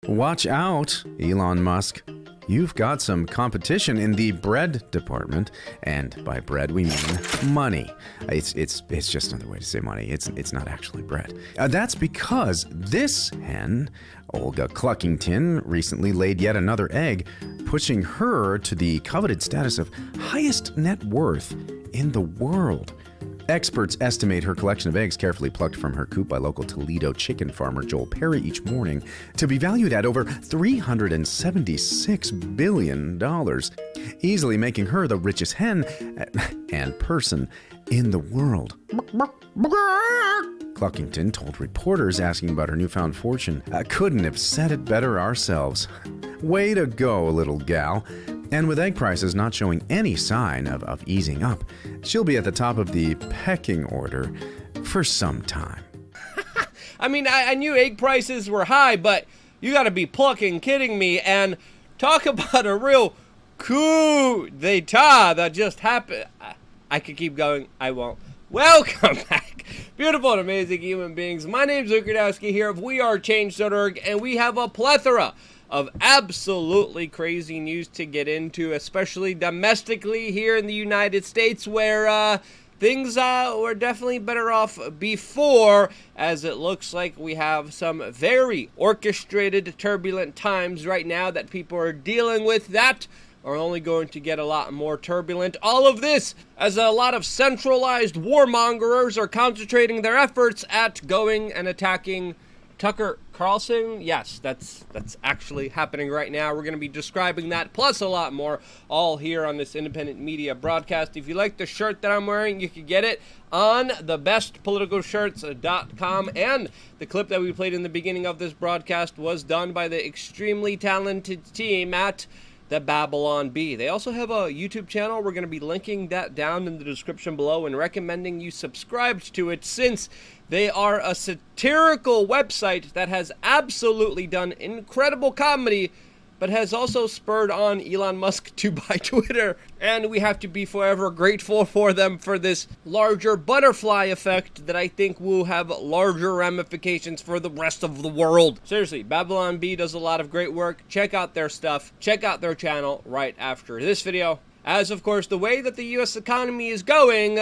Watch out, Elon Musk. You've got some competition in the bread department, and by bread we mean money. It's just another way to say money. It's not actually bread. That's because this hen, Olga Cluckington, recently laid yet another egg, pushing her to the coveted status of highest net worth in the world. Experts estimate her collection of eggs carefully plucked from her coop by local Toledo chicken farmer Joel Perry each morning to be valued at over $376 billion, easily making her the richest hen and person in the world. Cluckington told reporters asking about her newfound fortune, "Couldn't have said it better ourselves. Way to go, little gal." And with egg prices not showing any sign of easing up, she'll be at the top of the pecking order for some time. I mean, I knew egg prices were high, but you gotta be plucking kidding me. And talk about a real coup d'etat that just happened. I could keep going, I won't. Welcome back, beautiful and amazing human beings. My name's Luke Radowski here of WeAreChange.org, and we have a plethora of absolutely crazy news to get into, especially domestically here in the United States, where things were definitely better off before, as it looks like we have some very orchestrated, turbulent times right now that people are dealing with that are only going to get a lot more turbulent. All of this as a lot of centralized warmongers are concentrating their efforts at going and attacking Tucker Carlson. Yes, that's actually happening right now. We're going to be describing that, plus a lot more, all here on this independent media broadcast. If you like the shirt that I'm wearing, you can get it on thebestpoliticalshirts.com. And the clip that we played in the beginning of this broadcast was done by the extremely talented team at the Babylon Bee. They also have a YouTube channel. We're going to be linking that down in the description below and recommending you subscribe to it, since they are a satirical website that has absolutely done incredible comedy, but has also spurred on Elon Musk to buy Twitter. And we have to be forever grateful for them for this larger butterfly effect that I think will have larger ramifications for the rest of the world. Seriously, Babylon Bee does a lot of great work. Check out their stuff. Check out their channel right after this video. As, of course, the way that the U.S. economy is going,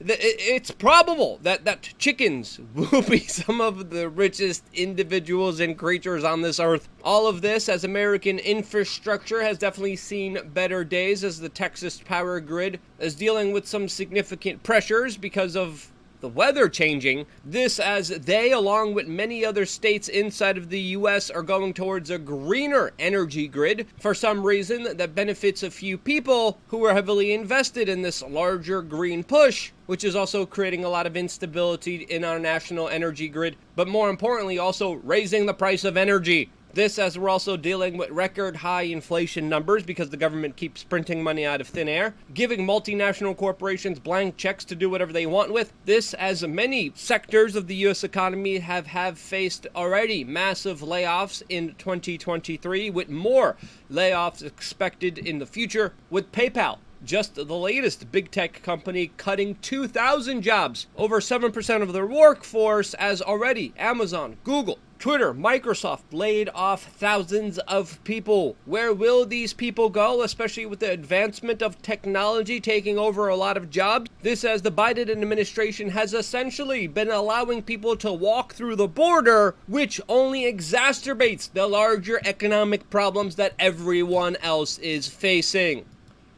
it's probable that chickens will be some of the richest individuals and creatures on this earth. All of this as American infrastructure has definitely seen better days, as the Texas power grid is dealing with some significant pressures because of the weather changing. This as they, along with many other states inside of the U.S., are going towards a greener energy grid for some reason that benefits a few people who are heavily invested in this larger green push, which is also creating a lot of instability in our national energy grid, but more importantly also raising the price of energy. This as we're also dealing with record high inflation numbers because the government keeps printing money out of thin air, giving multinational corporations blank checks to do whatever they want with. This as many sectors of the U.S. economy have faced already massive layoffs in 2023, with more layoffs expected in the future, with PayPal, just the latest big tech company, cutting 2,000 jobs, over 7% of their workforce, as already Amazon, Google, Twitter, Microsoft laid off thousands of people. Where will these people go, especially with the advancement of technology taking over a lot of jobs? This as the Biden administration has essentially been allowing people to walk through the border, which only exacerbates the larger economic problems that everyone else is facing.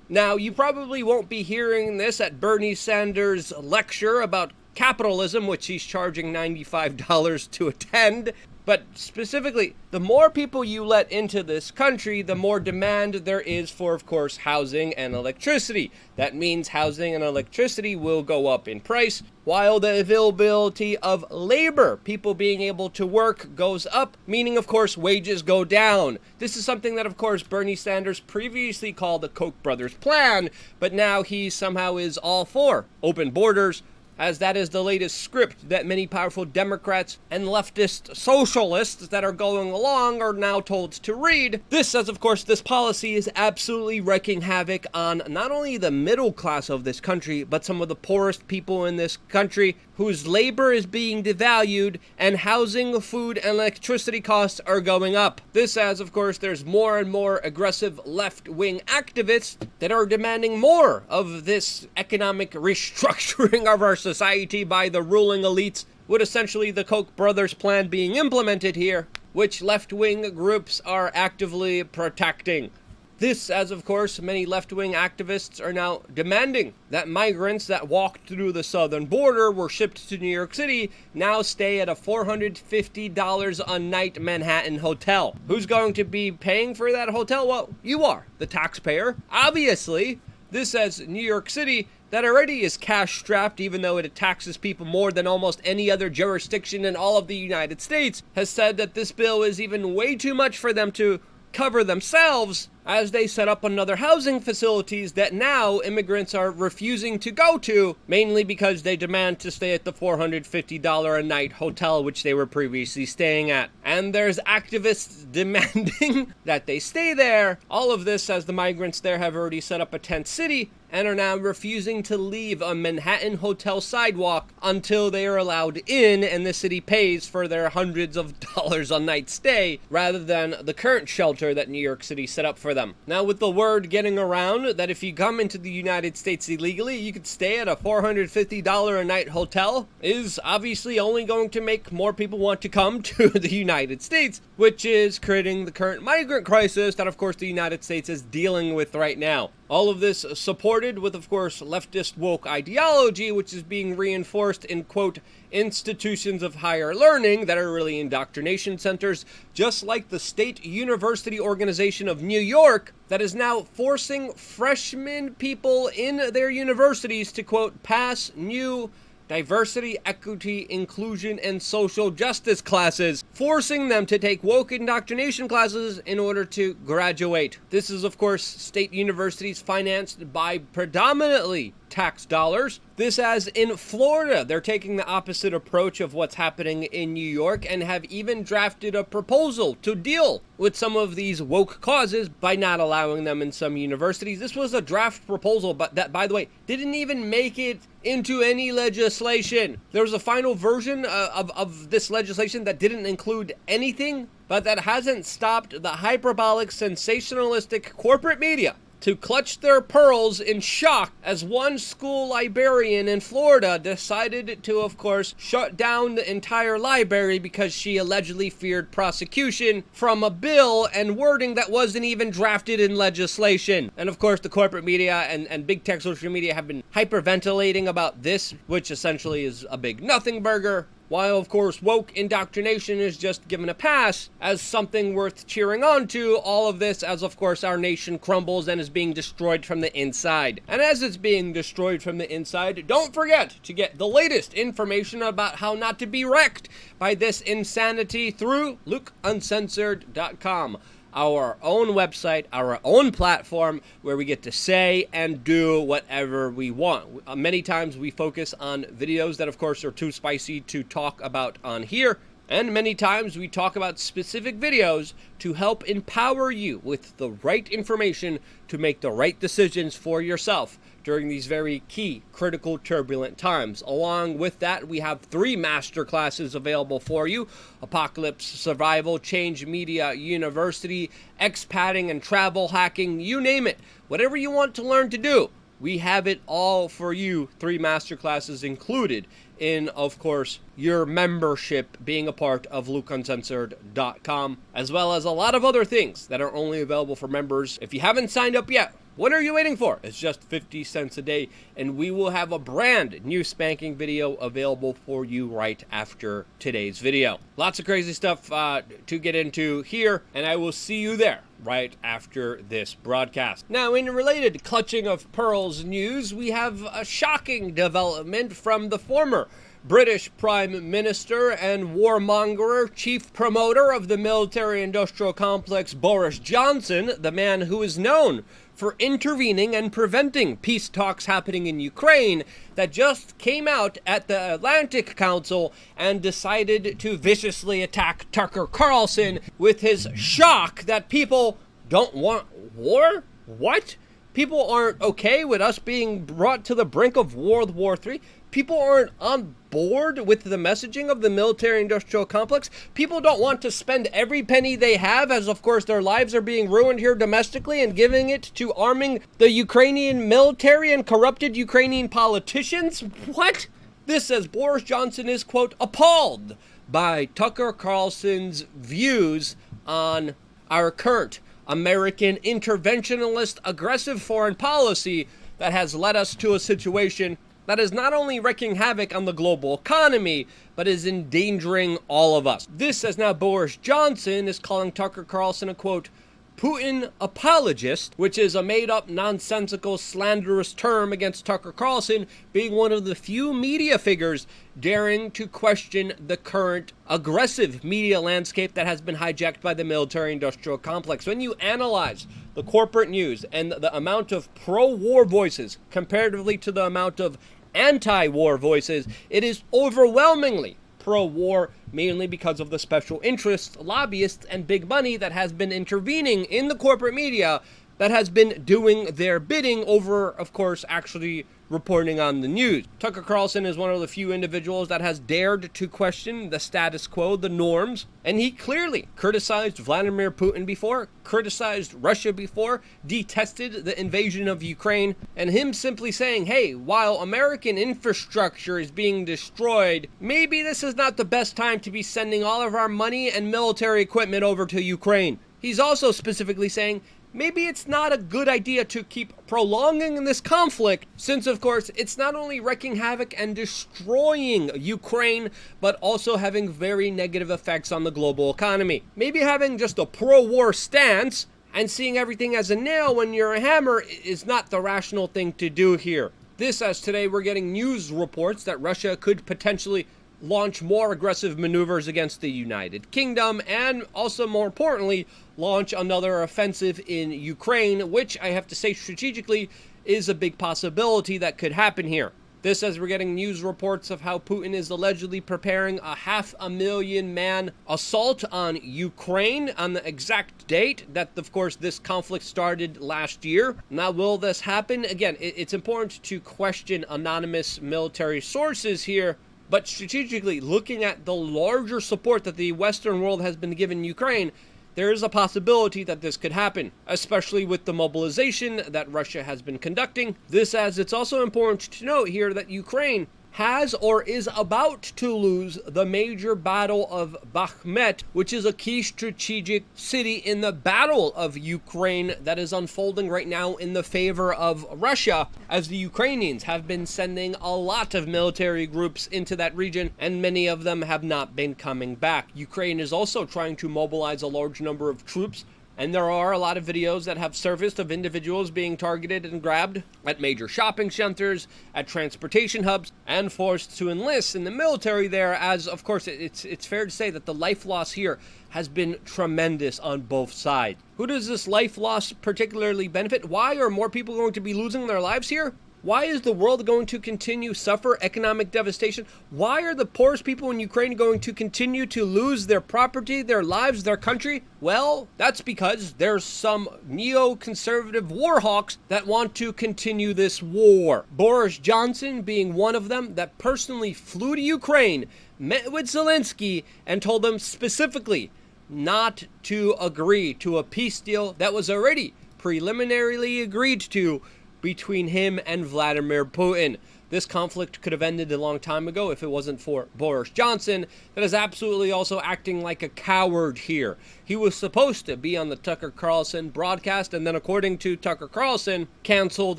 Now, you probably won't be hearing this at Bernie Sanders' lecture about capitalism, which he's charging $95 to attend. But specifically, the more people you let into this country, the more demand there is for, of course, housing and electricity. That means housing and electricity will go up in price, while the availability of labor, people being able to work, goes up, meaning, of course, wages go down. This is something that, of course, Bernie Sanders previously called the Koch brothers plan, but now he somehow is all for open borders, as that is the latest script that many powerful Democrats and leftist socialists that are going along are now told to read. This, as of course, this policy is absolutely wreaking havoc on not only the middle class of this country, but some of the poorest people in this country whose labor is being devalued and housing, food, and electricity costs are going up. This as, of course, there's more and more aggressive left-wing activists that are demanding more of this economic restructuring of our society by the ruling elites, with essentially the Koch brothers plan being implemented here, which left-wing groups are actively protecting. This, as of course, many left-wing activists are now demanding that migrants that walked through the southern border were shipped to New York City now stay at a $450 a night Manhattan hotel. Who's going to be paying for that hotel? Well, you are, the taxpayer. Obviously, this says New York City, that already is cash-strapped, even though it taxes people more than almost any other jurisdiction in all of the United States, has said that this bill is even way too much for them to cover themselves, as they set up another housing facilities that now immigrants are refusing to go to, mainly because they demand to stay at the $450 a night hotel which they were previously staying at. And there's activists demanding that they stay there. All of this as the migrants there have already set up a tent city and are now refusing to leave a Manhattan hotel sidewalk until they are allowed in and the city pays for their hundreds of dollars a night stay, rather than the current shelter that New York City set up for them. Now, with the word getting around that if you come into the United States illegally, you could stay at a $450 a night hotel, is obviously only going to make more people want to come to the United States, which is creating the current migrant crisis that, of course, the United States is dealing with right now. All of this supported with, of course, leftist woke ideology, which is being reinforced in, quote, institutions of higher learning that are really indoctrination centers, just like the State University Organization of New York, that is now forcing freshman people in their universities to, quote, pass new diversity, equity, inclusion, and social justice classes, forcing them to take woke indoctrination classes in order to graduate. This is, of course, state universities financed by predominantly tax dollars. This as in Florida, they're taking the opposite approach of what's happening in New York and have even drafted a proposal to deal with some of these woke causes by not allowing them in some universities. This was a draft proposal, but that, by the way, didn't even make it into any legislation. There was a final version of this legislation that didn't include anything, but that hasn't stopped the hyperbolic, sensationalistic corporate media to clutch their pearls in shock as one school librarian in Florida decided to, of course, shut down the entire library because she allegedly feared prosecution from a bill and wording that wasn't even drafted in legislation. And of course, the corporate media and big tech social media have been hyperventilating about this, which essentially is a big nothing burger. While, of course, woke indoctrination is just given a pass as something worth cheering on to, all of this as, of course, our nation crumbles and is being destroyed from the inside. And as it's being destroyed from the inside, don't forget to get the latest information about how not to be wrecked by this insanity through LukeUncensored.com. Our own website, our own platform, where we get to say and do whatever we want. Many times we focus on videos that, of course, are too spicy to talk about on here. And many times we talk about specific videos to help empower you with the right information to make the right decisions for yourself during these very key, critical, turbulent times. Along with that, we have 3 master classes available for you: Apocalypse Survival, Change Media University, Expatting and Travel Hacking, you name it. Whatever you want to learn to do, we have it all for you. 3 master classes included in, of course, your membership being a part of LukeUncensored.com, as well as a lot of other things that are only available for members. If you haven't signed up yet, what are you waiting for? It's just 50 cents a day, and we will have a brand new spanking video available for you right after today's video. Lots of crazy stuff to get into here, and I will see you there right after this broadcast. Now, in related clutching of pearls news, we have a shocking development from the former British Prime Minister and warmonger, chief promoter of the military-industrial complex, Boris Johnson, the man who is known for intervening and preventing peace talks happening in Ukraine that just came out at the Atlantic Council and decided to viciously attack Tucker Carlson with his shock that people don't want war? What? People aren't okay with us being brought to the brink of World War III? People aren't on board with the messaging of the military-industrial complex? People don't want to spend every penny they have, as of course their lives are being ruined here domestically, and giving it to arming the Ukrainian military and corrupted Ukrainian politicians? What? This says Boris Johnson is, quote, appalled by Tucker Carlson's views on our current American interventionist aggressive foreign policy that has led us to a situation that is not only wreaking havoc on the global economy, but is endangering all of us. This says now Boris Johnson is calling Tucker Carlson a, quote, Putin apologist, which is a made-up, nonsensical, slanderous term against Tucker Carlson being one of the few media figures daring to question the current aggressive media landscape that has been hijacked by the military-industrial complex. When you analyze the corporate news and the amount of pro-war voices comparatively to the amount of anti-war voices, it is overwhelmingly pro-war, mainly because of the special interests, lobbyists, and big money that has been intervening in the corporate media that has been doing their bidding over, of course, actually reporting on the news. Tucker Carlson is one of the few individuals that has dared to question the status quo, the norms, and he clearly criticized Vladimir Putin before, criticized Russia before, detested the invasion of Ukraine, and him simply saying, hey, while American infrastructure is being destroyed, maybe this is not the best time to be sending all of our money and military equipment over to Ukraine. He's also specifically saying, maybe it's not a good idea to keep prolonging this conflict, since, of course, it's not only wreaking havoc and destroying Ukraine, but also having very negative effects on the global economy. Maybe having just a pro-war stance and seeing everything as a nail when you're a hammer is not the rational thing to do here. This, as today we're getting news reports that Russia could potentially launch more aggressive maneuvers against the United Kingdom, and also, more importantly, launch another offensive in Ukraine, which I have to say strategically is a big possibility that could happen here. This as we're getting news reports of how Putin is allegedly preparing a 500,000-man assault on Ukraine on the exact date that, of course, this conflict started last year. Now, will this happen? Again, it's important to question anonymous military sources here, but strategically, looking at the larger support that the Western world has been giving Ukraine, there is a possibility that this could happen, especially with the mobilization that Russia has been conducting. This as it's also important to note here that Ukraine has or is about to lose the major battle of Bakhmut, which is a key strategic city in the battle of Ukraine that is unfolding right now in the favor of Russia, as the Ukrainians have been sending a lot of military groups into that region, and many of them have not been coming back. Ukraine is also trying to mobilize a large number of troops, and there are a lot of videos that have surfaced of individuals being targeted and grabbed at major shopping centers, at transportation hubs, and forced to enlist in the military there, as, of course, it's fair to say that the life loss here has been tremendous on both sides. Who does this life loss particularly benefit? Why are more people going to be losing their lives here? Why is the world going to continue to suffer economic devastation? Why are the poorest people in Ukraine going to continue to lose their property, their lives, their country? Well, that's because there's some neoconservative war hawks that want to continue this war. Boris Johnson being one of them that personally flew to Ukraine, met with Zelensky, and told them specifically not to agree to a peace deal that was already preliminarily agreed to between him and Vladimir Putin. This conflict could have ended a long time ago if it wasn't for Boris Johnson, that is absolutely also acting like a coward here. He was supposed to be on the Tucker Carlson broadcast, and then, according to Tucker Carlson, canceled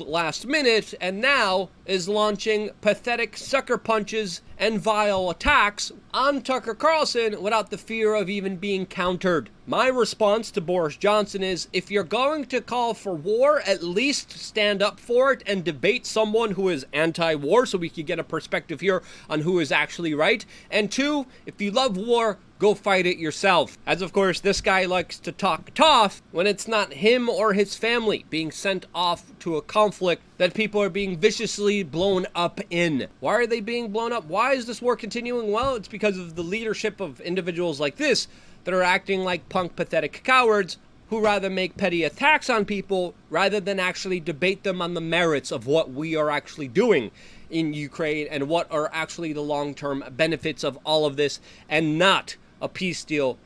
last minute, and now is launching pathetic sucker punches and vile attacks on Tucker Carlson without the fear of even being countered. My response to Boris Johnson is, if you're going to call for war, at least stand up for it and debate someone who is anti-war so we can get a perspective here on who is actually right. And two, if you love war, Go fight it yourself. As of course, this guy likes to talk tough when it's not him or his family being sent off to a conflict that people are being viciously blown up in. Why are they being blown up? Why is this war continuing? Well, it's because of the leadership of individuals like this that are acting like punk, pathetic cowards who rather make petty attacks on people rather than actually debate them on the merits of what we are actually doing in Ukraine and what are actually the long-term benefits of all of this, and not a peace deal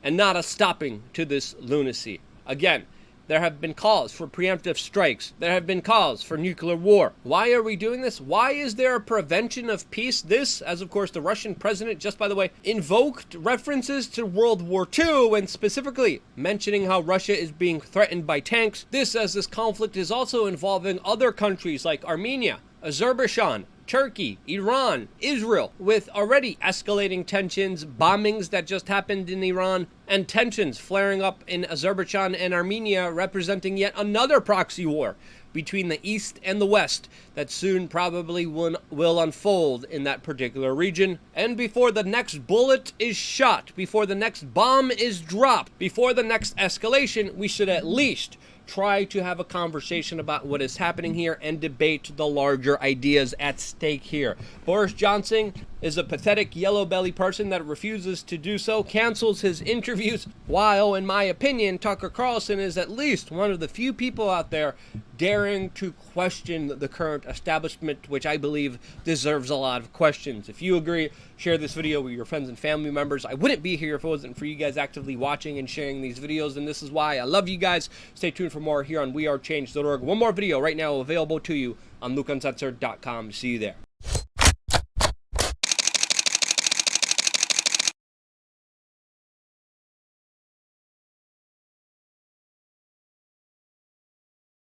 and not a stopping to this lunacy. Again, there have been calls for preemptive strikes. There have been calls for nuclear war. Why are we doing this? Why is there a prevention of peace? This, as of course the Russian president, just by the way, invoked references to World War II and specifically mentioning how Russia is being threatened by tanks. This, as this conflict is also involving other countries like Armenia, Azerbaijan, Turkey, Iran, Israel, with already escalating tensions, bombings that just happened in Iran, and tensions flaring up in Azerbaijan and Armenia, representing yet another proxy war between the East and the West that soon probably will unfold in that particular region. And before the next bullet is shot, before the next bomb is dropped, before the next escalation, we should at least try to have a conversation about what is happening here and debate the larger ideas at stake here. Boris Johnson is a pathetic yellow belly person that refuses to do so, cancels his interviews, while, in my opinion, Tucker Carlson is at least one of the few people out there daring to question the current establishment, which I believe deserves a lot of questions. If you agree, share this video with your friends and family members. I wouldn't be here if it wasn't for you guys actively watching and sharing these videos, and this is why I love you guys. Stay tuned for more here on wearechange.org. One more video right now available to you on lukeuncensored.com. See you there.